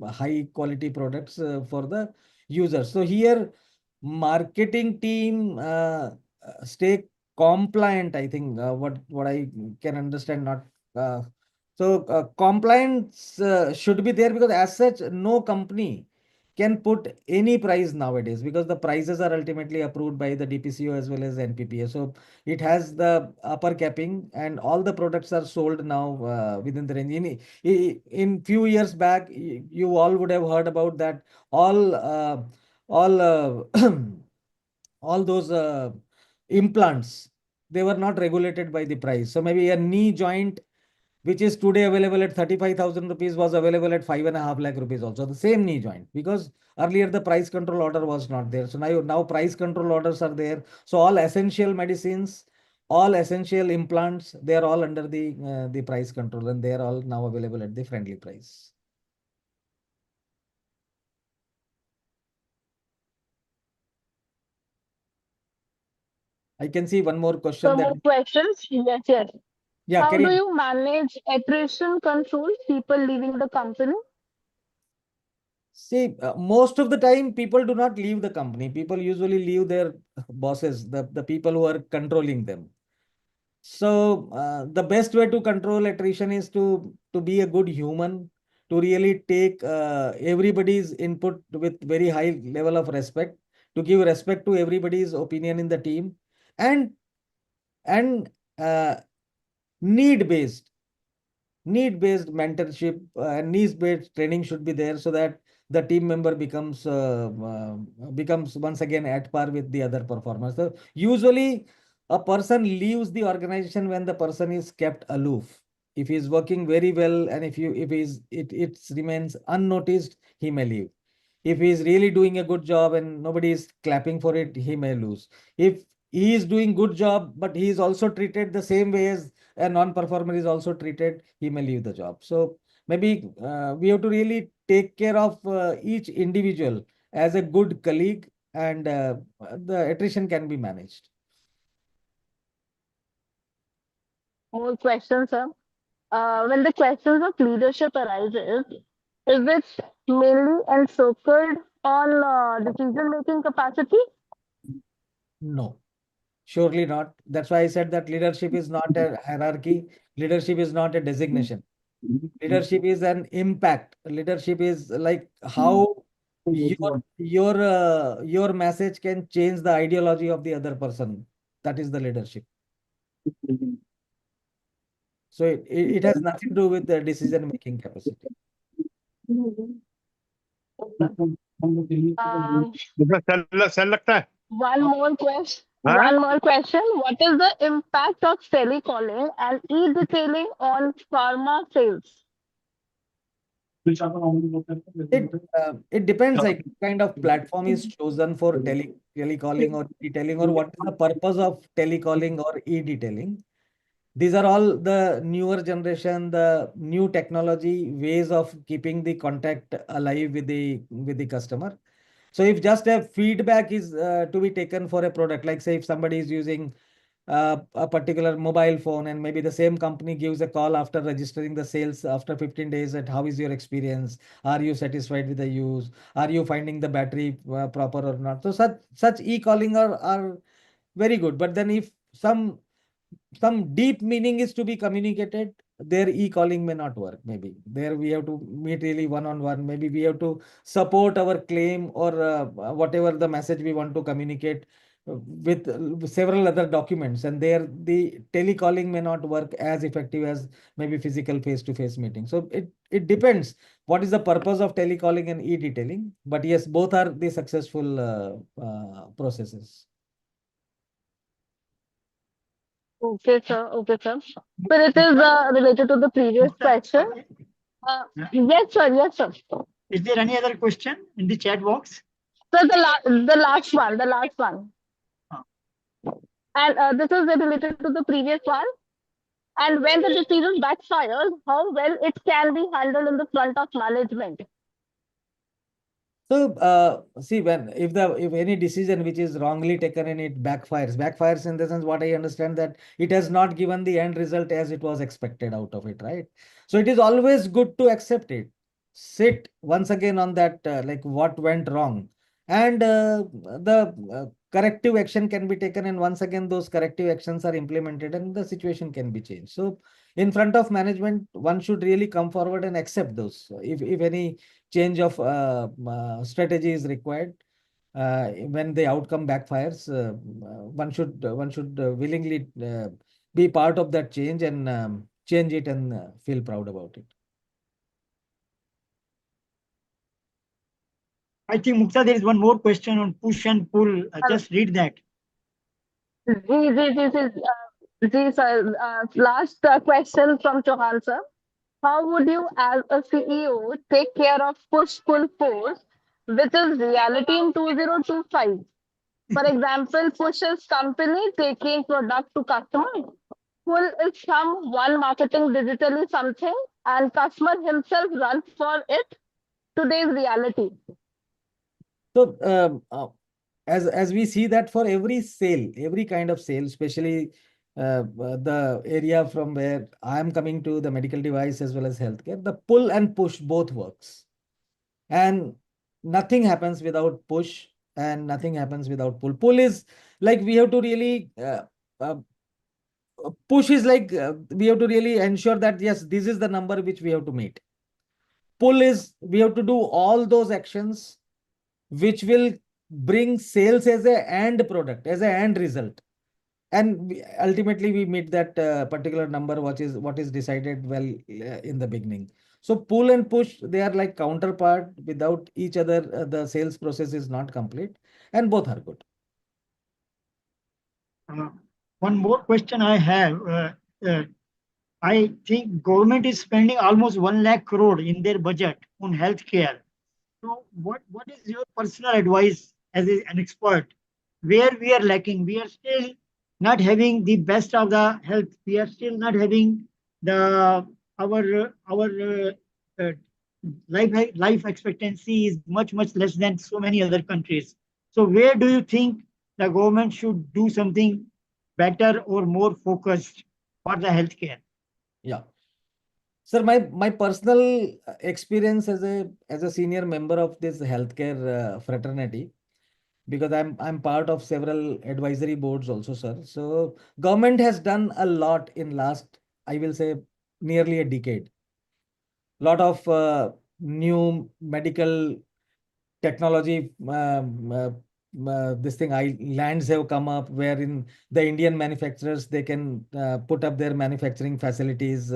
high quality products for the users. So here, marketing team stay compliant, I think, what I can understand, not compliance should be there, because as such no company can put any price nowadays, because the prices are ultimately approved by the DPCO as well as NPPA. So it has the upper capping, and all the products are sold now within the range. In few years back, you all would have heard about that all all those implants, they were not regulated by the price. So maybe a knee joint, which is today available at 35,000 rupees, was available at 5.5 lakh rupees also, the same knee joint, because earlier the price control order was not there. So now price control orders are there. So all essential medicines, all essential implants, they are all under the price control, and they are all now available at the friendly price. I can see one more question Some that, more questions? Yes, yes. yeah, How carry do on. you manage attrition control, people leaving the company? See, most of the time, people do not leave the company. People usually leave their bosses, the people who are controlling them. So, the best way to control attrition is to be a good human, to really take everybody's input with very high level of respect, to give respect to everybody's opinion in the team, and and uh, need based need-based mentorship and needs-based training should be there, so that the team member becomes once again at par with the other performers. So usually a person leaves the organization when the person is kept aloof. If he is working very well, and if it remains unnoticed, he may leave. If he is really doing a good job and nobody is clapping for it, he may lose. If he is doing good job, but he is also treated the same way as a non-performer is also treated, he may leave the job. So maybe we have to really take care of each individual as a good colleague, and the attrition can be managed. More questions, sir. When the questions of leadership arises, is it mainly encircled on decision-making capacity? No, surely not. That's why I said that leadership is not a hierarchy. Leadership is not a designation. Leadership is an impact. Leadership is like how your message can change the ideology of the other person. That is the leadership. So it has nothing to do with the decision making capacity. Um, मुझे cell लगता है one more question. हाँ One more question. What is the impact of telecalling and e-detailing on pharma sales? It depends, like what kind of platform is chosen for telecalling or detailing, or what is the purpose of telecalling or e-detailing. These are all the newer generation, the new technology ways of keeping the contact alive with the customer. So if just a feedback is to be taken for a product, like say if somebody is using a particular mobile phone, and maybe the same company gives a call after registering the sales after 15 days, that how is your experience? Are you satisfied with the use? Are you finding the battery proper or not? So such e-calling are very good. But then if some deep meaning is to be communicated, their e-calling may not work. Maybe there we have to meet really one-on-one. Maybe we have to support our claim, or whatever the message we want to communicate with several other documents, and there the telecalling may not work as effective as maybe physical face-to-face meeting. So it depends what is the purpose of telecalling and e-detailing. But yes, both are the successful processes. Okay, sir. Okay, sir. So it is related to the previous Mukta, question. Yes, sir. Yes, sir. So is there any other question in the chat box? the last one, the last one, Uh, and this is related to the previous one. And when the decision backfires, how well it can be handled in the front of management. So, see, when if any decision which is wrongly taken and it backfires in the sense what I understand that it has not given the end result as it was expected out of it, right? So it is always good to accept it, sit once again on that, like what went wrong, and the corrective action can be taken, and once again those corrective actions are implemented, and the situation can be changed. So, in front of management, one should really come forward and accept those. If any change of strategy is required when the outcome backfires. One should willingly be part of that change and change it and feel proud about it. I think Mukta, there is one more question on push and pull. Uh, Just read that. sir. Last question from Chauhan, sir. How would you, as a CEO, take care of push-pull force, which is reality in 2025? For example, push is company taking product to customer. Pull is someone marketing digitally something, and customer himself runs for it. Today's reality. So as we see that for every sale, every kind of sale, especially the area from where I am coming to, the medical device as well as healthcare, the pull and push both works. And nothing happens without push and nothing happens without pull. Pull is like we have to really uh, push is like we have to really ensure that yes, this is the number which we have to meet. Pull is we have to do all those actions which will bring sales as a end product, as a end result, and ultimately we meet that particular number what is decided well in the beginning. So pull and push, they are like counterpart. Without each other the sales process is not complete, and both are good. Uh, One more question I have. Uh, I think government is spending almost 1 lakh crore in their budget on healthcare. So what is your personal advice as an expert? Where we are lacking, we are still not having the best of the health. We are still not having the our uh, life expectancy is much less than so many other countries. So where do you think the government should do something better or more focused for the healthcare? Yeah. Sir, my personal experience as a senior member of this healthcare fraternity, because I'm part of several advisory boards also, sir. So government has done a lot in last, I will say, nearly a decade. Lot of new medical technology, this thing lands have come up wherein the Indian manufacturers, they can put up their manufacturing facilities.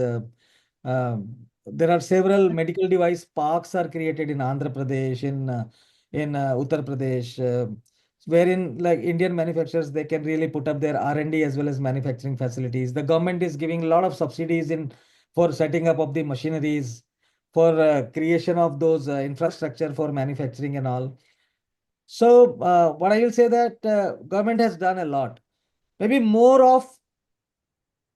There are several medical device parks are created in Andhra Pradesh, in Uttar Pradesh, wherein like Indian manufacturers, they can really put up their R&D as well as manufacturing facilities. The government is giving a lot of subsidies in for setting up of the machineries, for creation of those infrastructure for manufacturing and all. So what I will say that government has done a lot. Maybe more of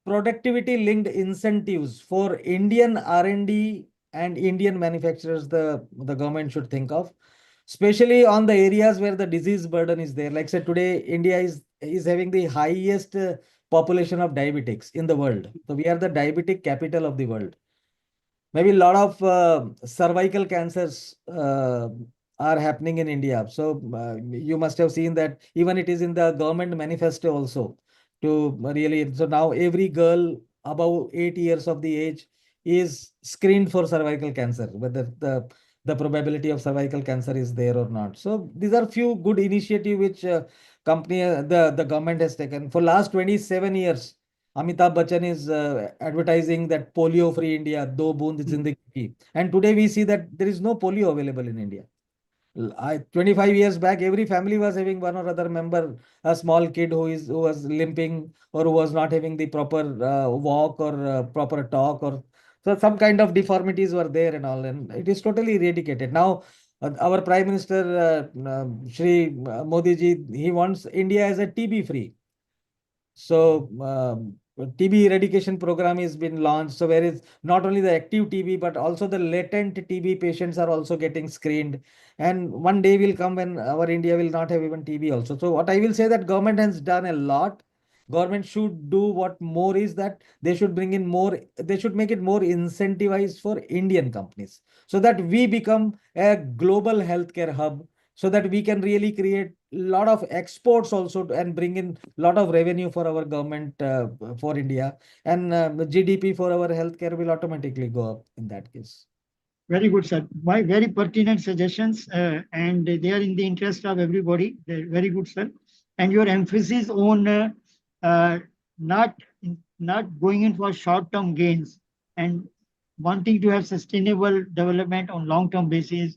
productivity linked incentives for Indian R&D and Indian manufacturers, the government should think of, especially on the areas where the disease burden is there. Like say today, India is having the highest population of diabetics in the world. So we are the diabetic capital of the world. Maybe a lot of cervical cancers are happening in India. So you must have seen that even it is in the government manifesto also to really. So now every girl above 8 years of the age is screened for cervical cancer, whether the probability of cervical cancer is there or not. So these are few good initiative which the government has taken for last 27 years. Amitabh Bachchan is advertising that polio-free India, do boond zindagi ki. And today we see that there is no polio available in India. I 25 years back, every family was having one or other member, a small kid who was limping or who was not having the proper walk or proper talk, or so some kind of deformities were there and all, and it is totally eradicated now. Our Prime Minister Shri Modi ji, he wants India as a TB free. So TB eradication program has been launched. So where is not only the active TB but also the latent TB patients are also getting screened. And one day will come when our India will not have even TB also. So what I will say that government has done a lot. Government should do what more is that they should bring in more. They should make it more incentivized for Indian companies so that we become a global healthcare hub, so that we can really create a lot of exports also and bring in a lot of revenue for our government, for India, and GDP for our healthcare will automatically go up in that case. Very good, sir. My very pertinent suggestions, and they are in the interest of everybody. They're very good, sir. And your emphasis on uh, not not going in for short-term gains and wanting to have sustainable development on long-term basis,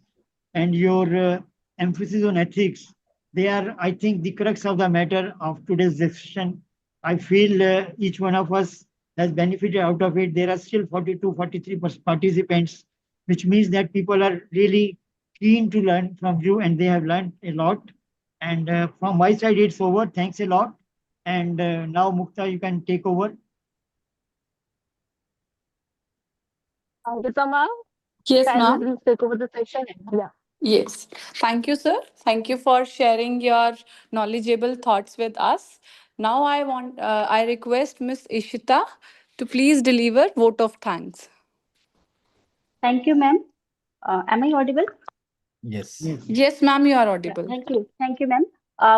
and your emphasis on ethics. They are, I think, the crux of the matter of today's discussion. I feel each one of us has benefited out of it. There are still 42, 43 participants, which means that people are really keen to learn from you and they have learned a lot. And from my side, it's over. Thanks a lot. And now, Mukta, you can take over. Ritama, Yes, can ma'am. you take over the session? Yeah. Yes. Thank you, sir. Thank you for sharing your knowledgeable thoughts with us. Now I request Miss Ishita to please deliver vote of thanks. Thank you, ma'am. Am I audible? Yes. Yes. Yes, ma'am, you are Yeah, audible. thank you. Thank you, ma'am.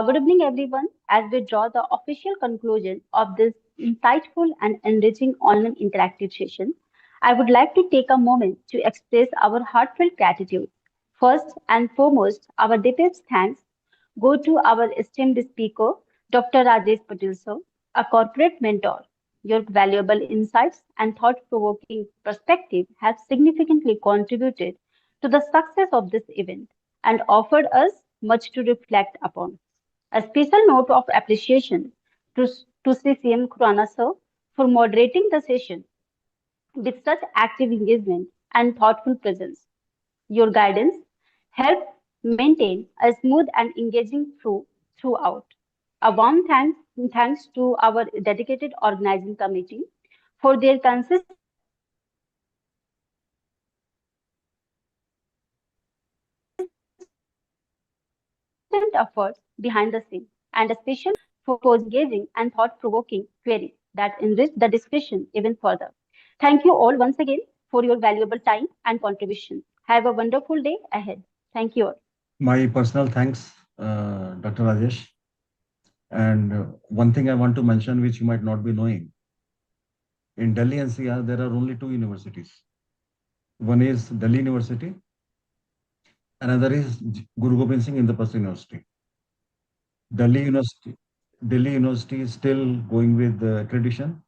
Good evening, everyone. As we draw the official conclusion of this insightful and enriching online interactive session, I would like to take a moment to express our heartfelt gratitude. First and foremost, our deepest thanks go to our esteemed speaker, Dr. Rajesh Patel, sir, a corporate mentor. Your valuable insights and thought-provoking perspective have significantly contributed to the success of this event and offered us much to reflect upon. A special note of appreciation to, to CCM Khurana sir for moderating the session with such active engagement and thoughtful presence. Your guidance helped maintain a smooth and engaging throughout. A warm thanks to our dedicated organizing committee for their consistent efforts behind the scenes, and especially to our esteemed speaker, Dr. Rajesh Patel sir, for hosting engaging and thought-provoking queries that enriched the discussion even further. Thank you all once again for your valuable time and contribution. Have a wonderful day ahead. Thank you all. My personal thanks, Dr. Rajesh. And one thing I want to mention, which you might not be knowing, in Delhi NCR, there are only two universities. One is Delhi University, another is Guru Gobind Singh Indraprastha University. Delhi University, Delhi University is still going with the accreditation,